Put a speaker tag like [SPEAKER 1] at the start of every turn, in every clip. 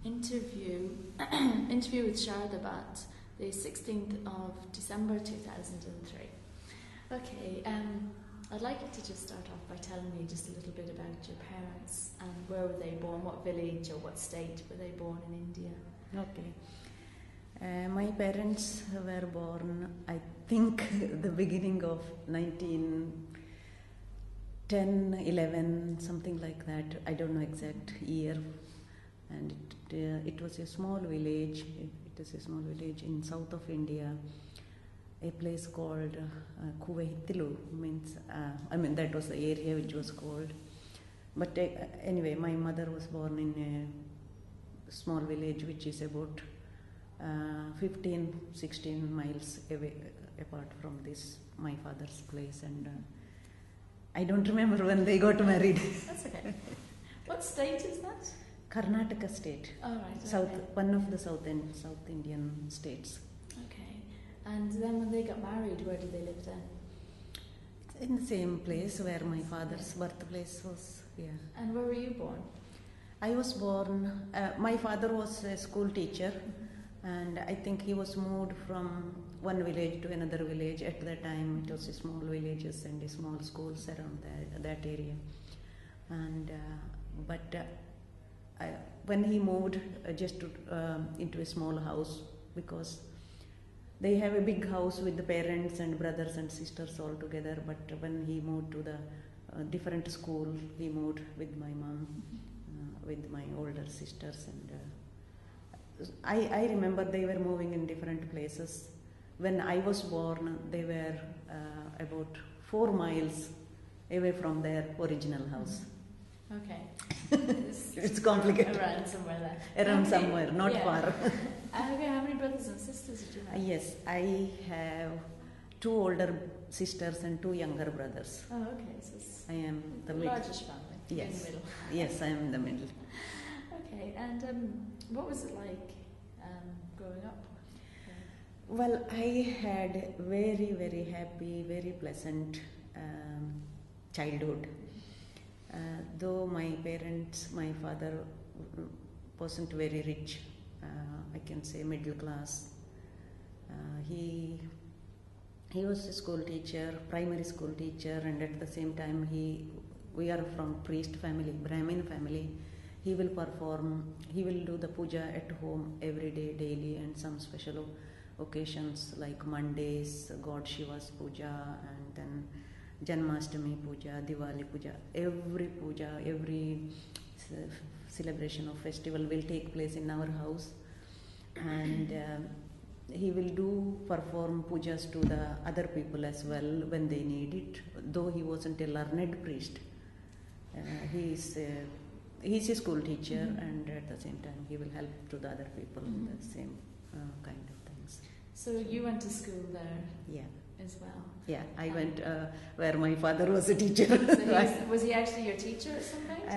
[SPEAKER 1] interview interview with Sharada Bhat, the 16th of December 2003. Okay, I'd like you to just start off by telling me just a little bit about your parents and where were they born, what village or what state were they born in India?
[SPEAKER 2] Okay. My parents were born, I think, the beginning of 1910, 11, something like that. I don't know exact year. And it was a small village. It is a small village in south of India. A place called Kuwaitilu means, that was the area which was called. But anyway, my mother was born in a small village which is about 15-16 miles away, apart from this, my father's place. And I don't remember when they got married.
[SPEAKER 1] That's okay. What state is that?
[SPEAKER 2] Karnataka state.
[SPEAKER 1] Oh, right.
[SPEAKER 2] South,
[SPEAKER 1] okay.
[SPEAKER 2] One of the South Indian states.
[SPEAKER 1] Okay. And then when they got married, where did they live then?
[SPEAKER 2] In the same place where my father's birthplace was. Yeah.
[SPEAKER 1] And where were you born?
[SPEAKER 2] I was born. My father was a school teacher, and I think he was moved from one village to another village. At that time, it was small villages and small schools around that area. And when he moved just into a small house, because they have a big house with the parents and brothers and sisters all together, but when he moved to the different school, he moved with my mom, with my older sisters, and I remember they were moving in different places. When I was born, they were about 4 miles away from their original house.
[SPEAKER 1] Okay.
[SPEAKER 2] It's complicated.
[SPEAKER 1] Around somewhere there.
[SPEAKER 2] Around
[SPEAKER 1] okay.
[SPEAKER 2] somewhere, not far.
[SPEAKER 1] Okay, how many brothers and sisters did you have?
[SPEAKER 2] Yes, I have 2 older sisters and 2 younger brothers.
[SPEAKER 1] Oh, okay. So it's
[SPEAKER 2] I am the
[SPEAKER 1] largest family.
[SPEAKER 2] Yes.
[SPEAKER 1] In the middle.
[SPEAKER 2] Yes, I am in the middle.
[SPEAKER 1] Okay, and what was it like growing up?
[SPEAKER 2] Well, I had very, very happy, very pleasant childhood. Though my father wasn't very rich, I can say middle class. He was a school teacher, primary school teacher, and at the same time we are from priest family, Brahmin family. He will do the puja at home every day, daily, and some special occasions like Mondays, God Shiva's puja, and then Janmashtami puja, Diwali puja. Every celebration of festival will take place in our house, and he will perform pujas to the other people as well when they need it. Though he wasn't a learned priest, he's a school teacher, and at the same time he will help to the other people in the same kind of things.
[SPEAKER 1] So you went to school there?
[SPEAKER 2] Yeah.
[SPEAKER 1] As well?
[SPEAKER 2] Yeah, I went where my father was a teacher.
[SPEAKER 1] So was he actually your teacher at some point?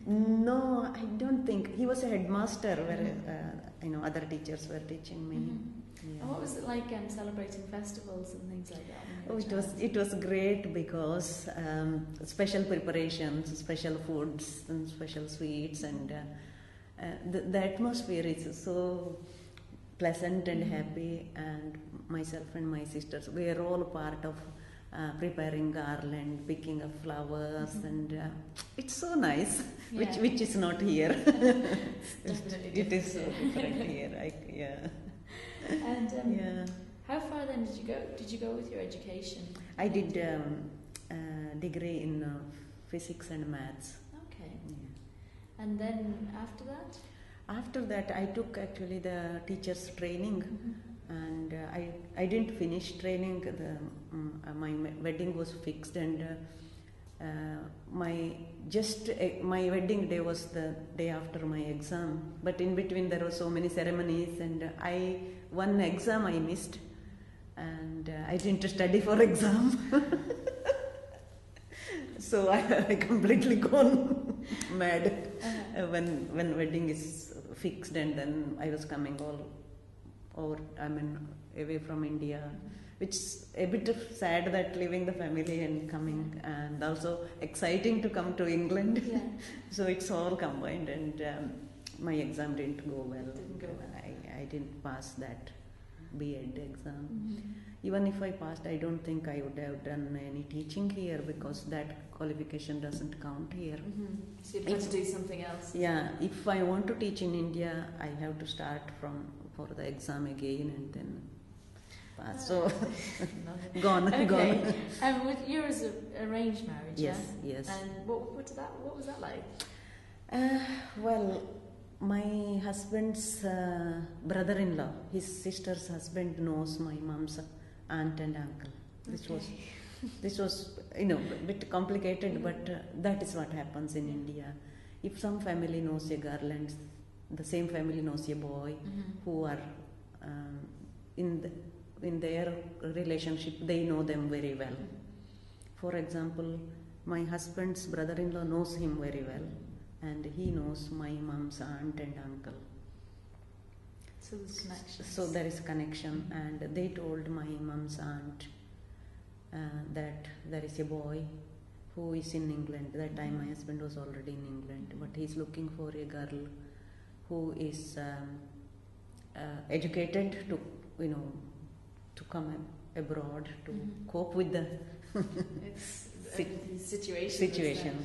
[SPEAKER 2] No, I don't think. He was a headmaster where other teachers were teaching me.
[SPEAKER 1] Yeah. And what was it like celebrating festivals and things like that?
[SPEAKER 2] It was great because special preparations, special foods, and special sweets, and the atmosphere is so pleasant and happy, and myself and my sisters, we are all part of preparing garland, picking up flowers, and it's so nice, which is not here. It is so different here.
[SPEAKER 1] And how far then did you go? Did you go with your education?
[SPEAKER 2] I did degree in physics and maths.
[SPEAKER 1] Okay.
[SPEAKER 2] Yeah.
[SPEAKER 1] And then after that?
[SPEAKER 2] After that, I took actually the teacher's training, and I didn't finish training. My wedding was fixed, and my wedding day was the day after my exam. But in between there were so many ceremonies, and one exam I missed, and I didn't study for exam. So I completely gone mad when wedding is fixed, and then I was coming away from India, which is a bit sad that leaving the family and coming, and also exciting to come to England.
[SPEAKER 1] Yeah.
[SPEAKER 2] So it's all combined, and my exam didn't go well.
[SPEAKER 1] Didn't go well.
[SPEAKER 2] I didn't pass that B.Ed exam.
[SPEAKER 1] Mm-hmm.
[SPEAKER 2] Even if I passed, I don't think I would have done any teaching here because that qualification doesn't count here.
[SPEAKER 1] Mm-hmm. So you'd have to do something else.
[SPEAKER 2] Yeah, if I want to teach in India, I have to start for the exam again and then pass. So gone.
[SPEAKER 1] Okay. With yours arranged marriage.
[SPEAKER 2] Yes,
[SPEAKER 1] yeah?
[SPEAKER 2] yes.
[SPEAKER 1] And what was that like?
[SPEAKER 2] Well, my husband's brother-in-law, his sister's husband knows my mom's aunt and uncle. This was a bit complicated, but that is what happens in India. If some family knows a girl and the same family knows a boy who are in their relationship, they know them very well. For example, my husband's brother-in-law knows him very well, and he knows my mom's aunt and uncle.
[SPEAKER 1] So there's connection.
[SPEAKER 2] So there is connection, and they told my mom's aunt that there is a boy who is in England. That time my husband was already in England, but he's looking for a girl who is educated to come abroad to cope with the situation.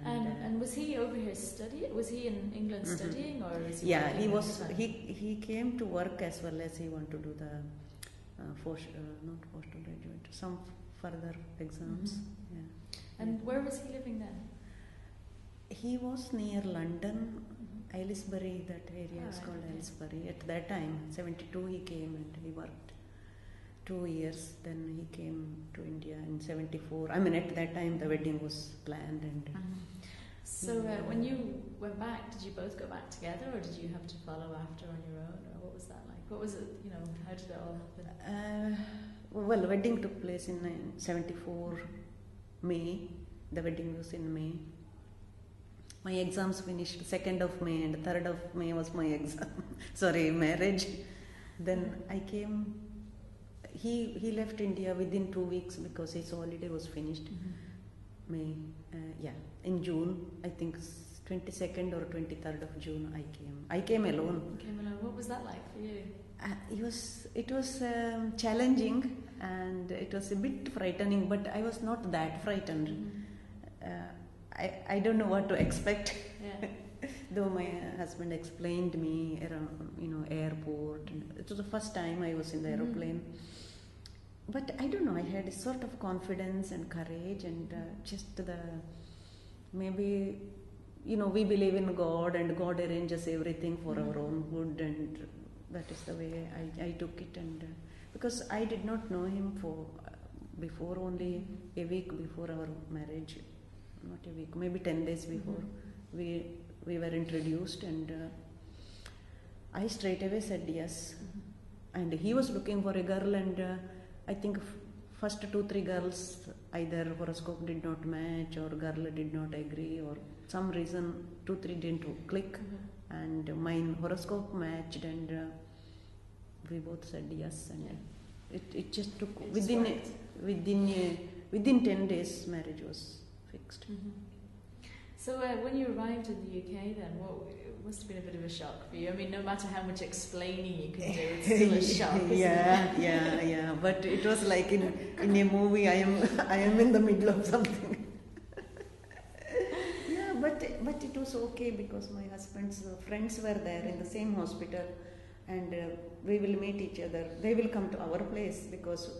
[SPEAKER 1] And was he over here studying? Was he in England studying, or was he?
[SPEAKER 2] Yeah, he was. He came to work as well as he wanted to do the not postgraduate, some further exams. Yeah.
[SPEAKER 1] And where was he living then?
[SPEAKER 2] He was near London, Aylesbury. That area is called Aylesbury. At that time, 1972, he came and he worked 2 years. Then he came to India in 1974. I mean, at that time the wedding was planned and.
[SPEAKER 1] So when you went back, did you both go back together, or did you have to follow after on your own, or what was that like? What was it? How did it all happen?
[SPEAKER 2] Well, wedding took place in 1974 May. The wedding was in May. My exams finished 2nd of May, and 3rd of May was my exam. Marriage. Then I came. He left India within 2 weeks because his holiday was finished. May, in June, I think 22nd or 23rd of June, I came alone.
[SPEAKER 1] You came alone. What was that like for you?
[SPEAKER 2] It was challenging, and it was a bit frightening, but I was not that frightened. I don't know what to expect.
[SPEAKER 1] Yeah.
[SPEAKER 2] Though my husband explained me around, airport. It was the first time I was in the aeroplane. But I don't know, I had a sort of confidence and courage, and maybe, we believe in God, and God arranges everything for our own good, and that is the way I took it. And because I did not know him before, only a week before our marriage, not a week, maybe 10 days before, we were introduced, and I straight away said yes. And he was looking for a girl, and I think first 2-3 girls, either horoscope did not match, or girl did not agree, or some reason 2-3 didn't click, and mine horoscope matched, and we both said yes, and it just took within 10 days marriage was fixed.
[SPEAKER 1] So when you arrived in the UK, then it must have been a bit of a shock for you. I mean, no matter how much explaining you can do, it's still a shock.
[SPEAKER 2] Yeah. But it was like in a movie. I am in the middle of something. Yeah, but it was okay because my husband's friends were there in the same hospital, and we will meet each other. They will come to our place because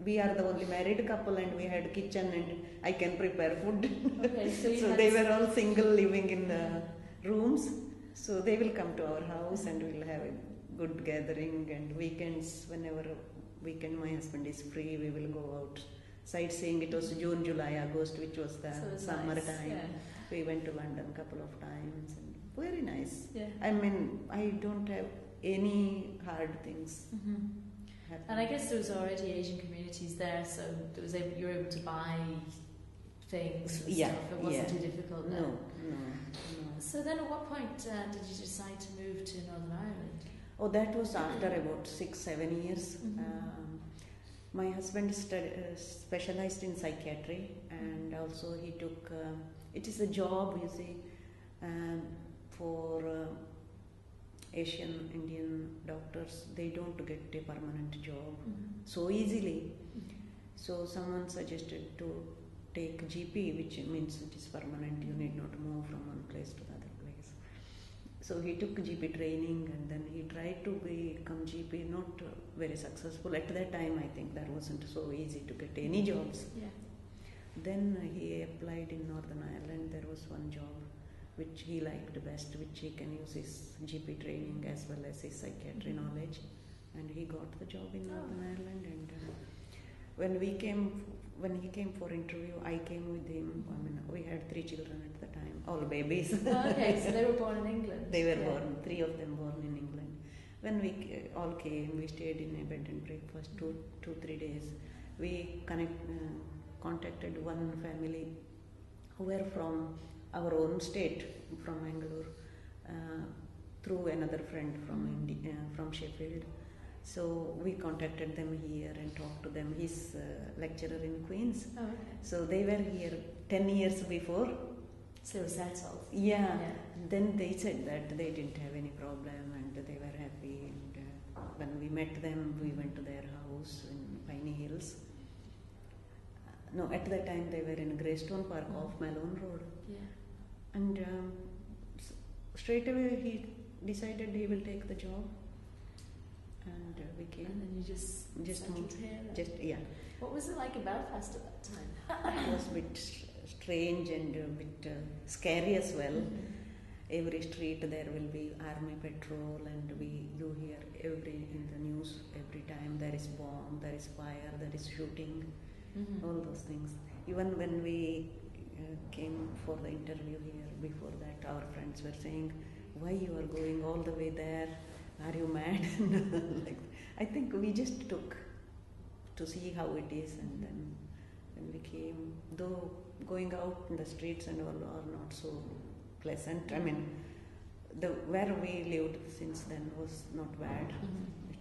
[SPEAKER 2] we are the only married couple, and we had kitchen, and I can prepare food.
[SPEAKER 1] Okay, so
[SPEAKER 2] they were all single living in the rooms, so they will come to our house, and we'll have a good gathering. And weekends, whenever weekend my husband is free, we will go out sightseeing. It was June, July, August, which was the summer time.
[SPEAKER 1] Yeah.
[SPEAKER 2] We went to London a couple of times, and very nice.
[SPEAKER 1] Yeah.
[SPEAKER 2] I mean, I don't have any hard things.
[SPEAKER 1] And I guess there was already Asian communities there, so you were able to buy things and stuff. It wasn't too difficult then.
[SPEAKER 2] No.
[SPEAKER 1] So then at what point did you decide to move to Northern Ireland?
[SPEAKER 2] Oh, that was after about 6-7 years. My husband specialized in psychiatry, and also he took, it is a job, you see, for Asian Indian doctors, they don't get a permanent job so easily. So someone suggested to take GP, which means it is permanent. You need not move from one place to the other place. So he took GP training, and then he tried to become GP. Not very successful at that time. I think that wasn't so easy to get any jobs.
[SPEAKER 1] Yeah.
[SPEAKER 2] Then he applied in Northern Ireland. There was one job which he liked best, which he can use his GP training as well as his psychiatry knowledge, and he got the job in Northern Ireland. And when he came for interview, I came with him. I mean, we had 3 children at the time, all babies.
[SPEAKER 1] Okay, so they were born in England.
[SPEAKER 2] They were born, 3 of them born in England. When we all came, we stayed in a bed and breakfast 2-3 days. We contacted one family who were from our own state, from Bangalore, through another friend from Sheffield. So we contacted them here and talked to them. He's a lecturer in Queen's.
[SPEAKER 1] Oh, okay.
[SPEAKER 2] So they were here 10 years before.
[SPEAKER 1] So it was settled.
[SPEAKER 2] Yeah. Then they said that they didn't have any problem and they were happy. And when we met them, we went to their house in Piney Hills. No, at that time they were in Greystone Park off Malone Road.
[SPEAKER 1] Yeah.
[SPEAKER 2] And straight away he decided he will take the job. And we came.
[SPEAKER 1] And then you just settled
[SPEAKER 2] moved
[SPEAKER 1] here. Then.
[SPEAKER 2] Just yeah.
[SPEAKER 1] What was it like in Belfast at that time?
[SPEAKER 2] It was a bit strange and a bit scary as well. Every street there will be army patrol, and you hear in the news every time there is bomb, there is fire, there is shooting, all those things. Even when we came for the interview here, before that our friends were saying, "Why you are going all the way there? Are you mad?" Like, I think we just took to see how it is, and then when we came, though going out in the streets and all are not so pleasant. I mean, where we lived since then was not bad.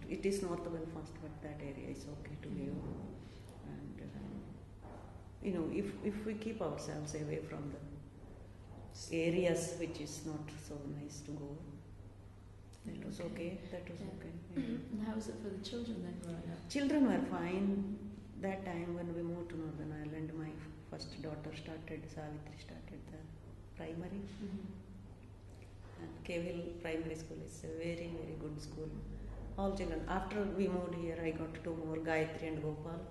[SPEAKER 2] It is North Belfast, but that area is okay to live. And if we keep ourselves away from the areas which is not so nice to go, that was okay. That was okay. Yeah.
[SPEAKER 1] And how was it for the children then growing up?
[SPEAKER 2] Children were fine. That time when we moved to Northern Ireland, my first daughter Savitri started the primary. And Cave Hill Primary School is a very, very good school. All children. After we moved here, I got 2 more, Gayatri and Gopal.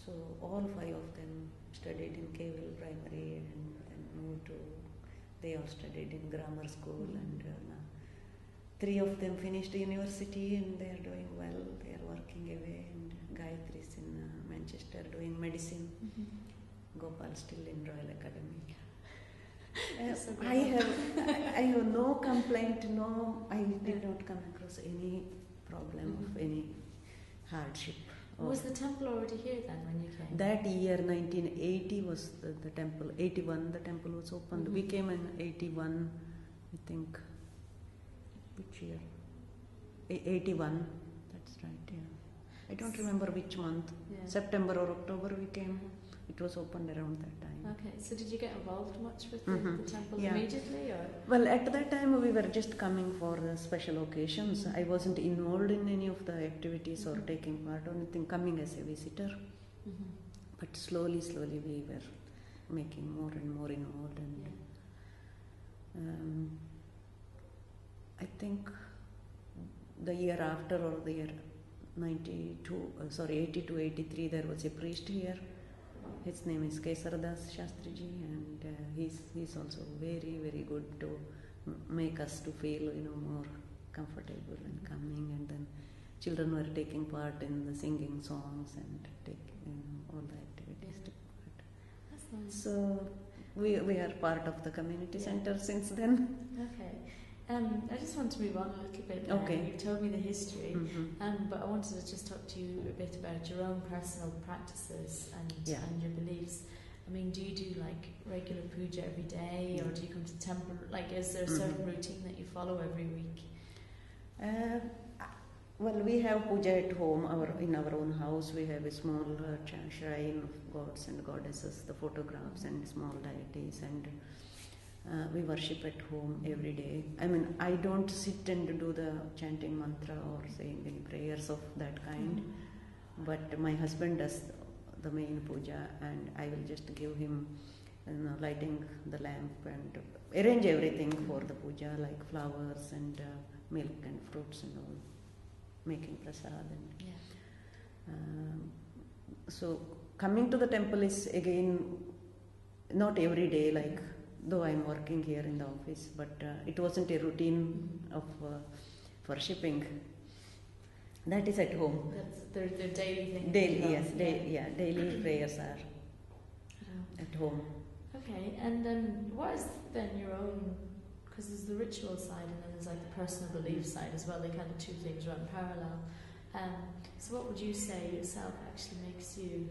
[SPEAKER 2] So all 5 of them studied in Cave Hill Primary, and then moved to. They all studied in grammar school, and 3 of them finished university, and they are doing well. They are working away, and Gayatri is in Manchester doing medicine. Gopal still in Royal Academy. I have no complaint. No, I did not come across any problem of any hardship.
[SPEAKER 1] Was the temple already here then when you came?
[SPEAKER 2] That year, 1980, was the temple. 81, the temple was opened. We came in 81, I think. Which year? 81. That's right. Yeah. I don't remember which month.
[SPEAKER 1] Yeah.
[SPEAKER 2] September or October we came. It was opened around that time.
[SPEAKER 1] Okay, so did you get involved much with the temple immediately? Or?
[SPEAKER 2] Well, at that time we were just coming for special occasions. I wasn't involved in any of the activities or taking part or anything, coming as a visitor. But slowly we were making more and more involved. And I think the year after, or the year 82, 83, there was a priest here. His name is Sharada Shastriji, and he's also very, very good to make us to feel more comfortable and coming. And then children were taking part in the singing songs and taking all the activities.
[SPEAKER 1] That's nice.
[SPEAKER 2] So we are part of the community center since then.
[SPEAKER 1] Okay. I just want to move on a little bit now.
[SPEAKER 2] Okay.
[SPEAKER 1] You've told me the history, but I wanted to just talk to you a bit about your own personal practices and your beliefs. I mean, do you do like regular puja every day, or do you come to temple? Like, is there a certain routine that you follow every week?
[SPEAKER 2] Well, we have puja at home. In our own house, we have a small shrine of gods and goddesses, the photographs and small deities, and We worship at home every day. I mean, I don't sit and do the chanting mantra or saying any prayers of that kind, but my husband does the main puja, and I will just give him, lighting the lamp and arrange everything for the puja, like flowers and milk and fruits and all, making prasad. And, so coming to the temple is again not every day, like though I'm working here in the office, but it wasn't a routine of worshipping. That is at home.
[SPEAKER 1] That's their daily thing.
[SPEAKER 2] Daily, yes, daily prayers are at home.
[SPEAKER 1] Okay, and then what is then your own? Because there's the ritual side, and then there's like the personal belief side as well. They kind of two things run parallel. So what would you say yourself actually makes you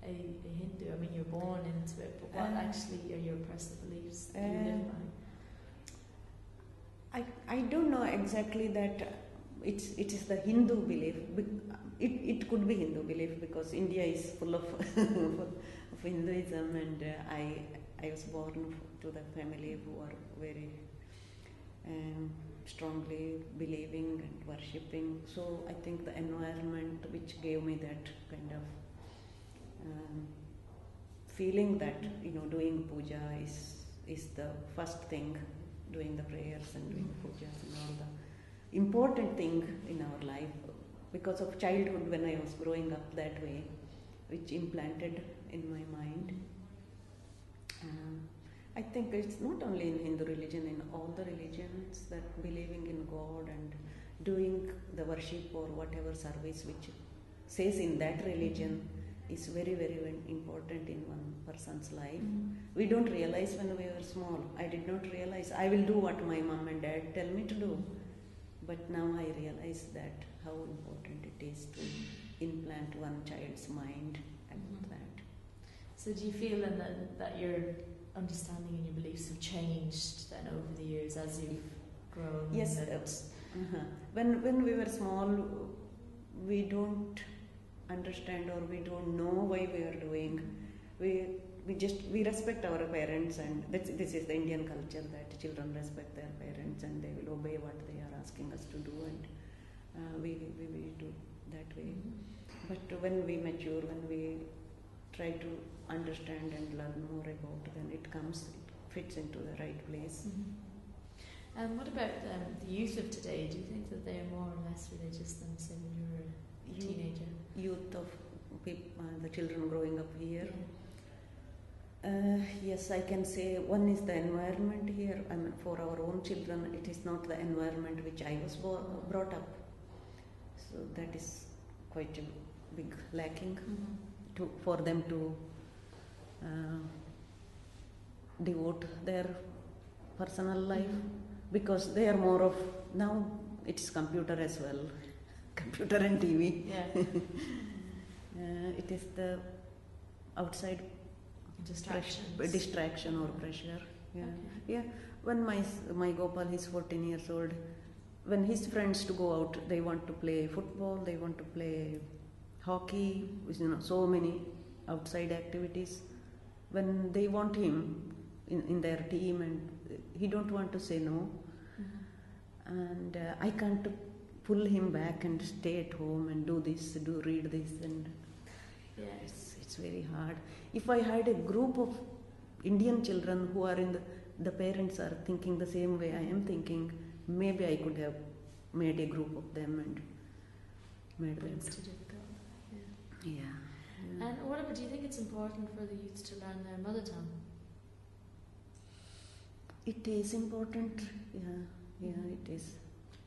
[SPEAKER 1] a Hindu? I mean, you're born into it, but what actually are your personal beliefs that you live by?
[SPEAKER 2] I don't know exactly that it is the Hindu belief. It could be Hindu belief because India is full of of Hinduism, and I was born to the family who are very strongly believing and worshipping. So I think the environment which gave me that kind of feeling that doing puja is the first thing, doing the prayers and doing pujas and all the important thing in our life, because of childhood when I was growing up that way, which implanted in my mind. I think it's not only in Hindu religion, in all the religions, that believing in God and doing the worship or whatever service which says in that religion is very, very, very important in one person's life. We don't realize when we were small. I did not realize. I will do what my mom and dad tell me to do. But now I realize that how important it is to implant one child's mind about that. So
[SPEAKER 1] do you feel then that your understanding and your beliefs have changed then over the years as you've grown?
[SPEAKER 2] Yes. When we were small, we don't understand or we don't know why we are doing. We respect our parents, and this is the Indian culture that children respect their parents and they will obey what they are asking us to do, and we do that way. But when we mature, when we try to understand and learn more about, then it fits into the right place.
[SPEAKER 1] And what about the youth of today? Do you think that they are more or less religious than, say, when you were a teenager?
[SPEAKER 2] Youth of the children growing up here? Yes, I can say one is the environment here. I mean, for our own children, it is not the environment which I was brought up. So that is quite a big lacking for them to devote their personal life, because they are more of, now it's computer as well, computer and TV. It is the outside distraction or pressure. When my Gopal, he's 14 years old, when his friends to go out, they want to play football, they want to play hockey, so many outside activities. When they want him in their team, and he don't want to say no, and I can't pull him back and stay at home and read this, and it's very hard. If I had a group of Indian children who are the parents are thinking the same way I am thinking, maybe I could have made a group of them and made them.
[SPEAKER 1] It's too difficult. And what do you think it's important for the youth to learn their mother tongue?
[SPEAKER 2] It is important. It is.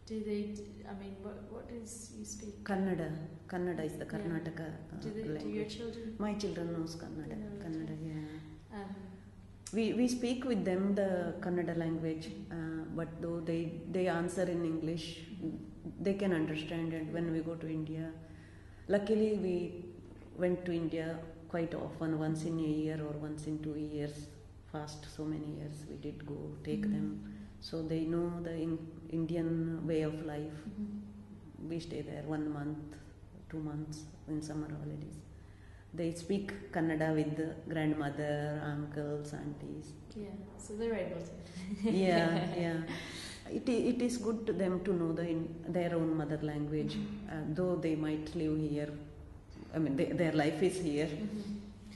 [SPEAKER 1] Do they? I mean, what is you speak?
[SPEAKER 2] Kannada. Kannada is the Karnataka language.
[SPEAKER 1] Do your children?
[SPEAKER 2] My children knows Kannada. Kannada, We speak with them the Kannada language, but though they answer in English, they can understand. And when we go to India, luckily we went to India quite often, once in a year or once in 2 years. So many years we did go take them, so they know the Indian way of life. We stay there 1 month, 2 months in summer holidays. they speak Kannada with the grandmother, uncles, aunties.
[SPEAKER 1] Yeah, so they're able to.
[SPEAKER 2] Yeah, yeah. It is good to them to know their own mother language, though they might live here. I mean, their life is here,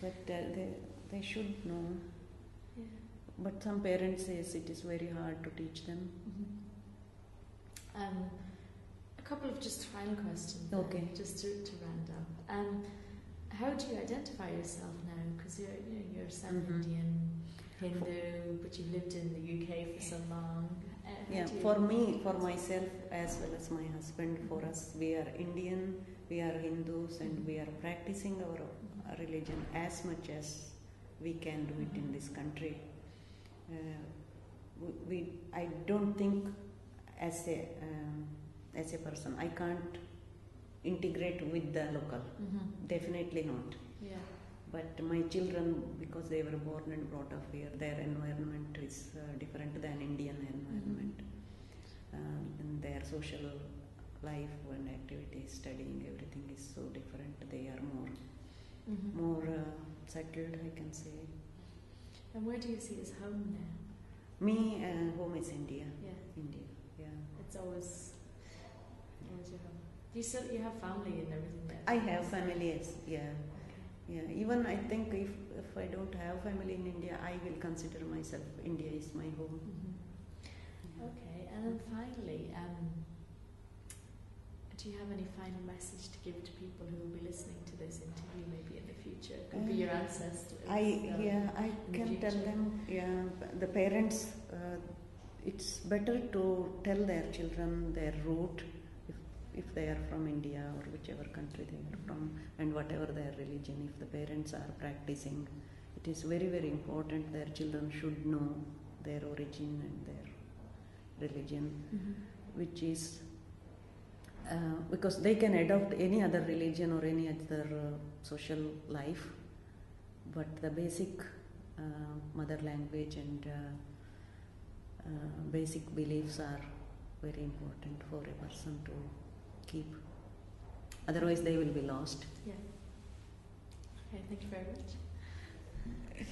[SPEAKER 2] but they should know.
[SPEAKER 1] Yeah.
[SPEAKER 2] But some parents says it is very hard to teach them.
[SPEAKER 1] A couple of just final questions.
[SPEAKER 2] Okay.
[SPEAKER 1] Just to round up. How do you identify yourself now? Because you're South Indian, Hindu, but you've lived in the UK for so long.
[SPEAKER 2] Yeah, for me, for myself, as well as my husband, for us, we are Indian, we are Hindus, and we are practicing our religion as much as we can do it in this country. I don't think as a person, I can't integrate with the local. Definitely not.
[SPEAKER 1] Yeah.
[SPEAKER 2] But my children, because they were born and brought up here, their environment is different than Indian environment. And their social life and activities, studying, everything is so different. They are more settled, I can say.
[SPEAKER 1] And where do you see as home now?
[SPEAKER 2] Me, home is India.
[SPEAKER 1] Yeah.
[SPEAKER 2] India, yeah.
[SPEAKER 1] It's always your home. You have family and everything there?
[SPEAKER 2] I have family, yes, yeah. Yeah, even I think if I don't have family in India, I will consider myself, India is my home.
[SPEAKER 1] Okay, and then finally, do you have any final message to give to people who will be listening to this interview maybe in the future? It could be your ancestors.
[SPEAKER 2] I can tell them, the parents, it's better to tell their children their root, if they are from India or whichever country they are from, and whatever their religion, if the parents are practicing, it is very, very important their children should know their origin and their religion, which is because they can adopt any other religion or any other social life, but the basic mother language and basic beliefs are very important for a person to keep. Otherwise, they will be lost.
[SPEAKER 1] Yeah. Okay, thank you very much.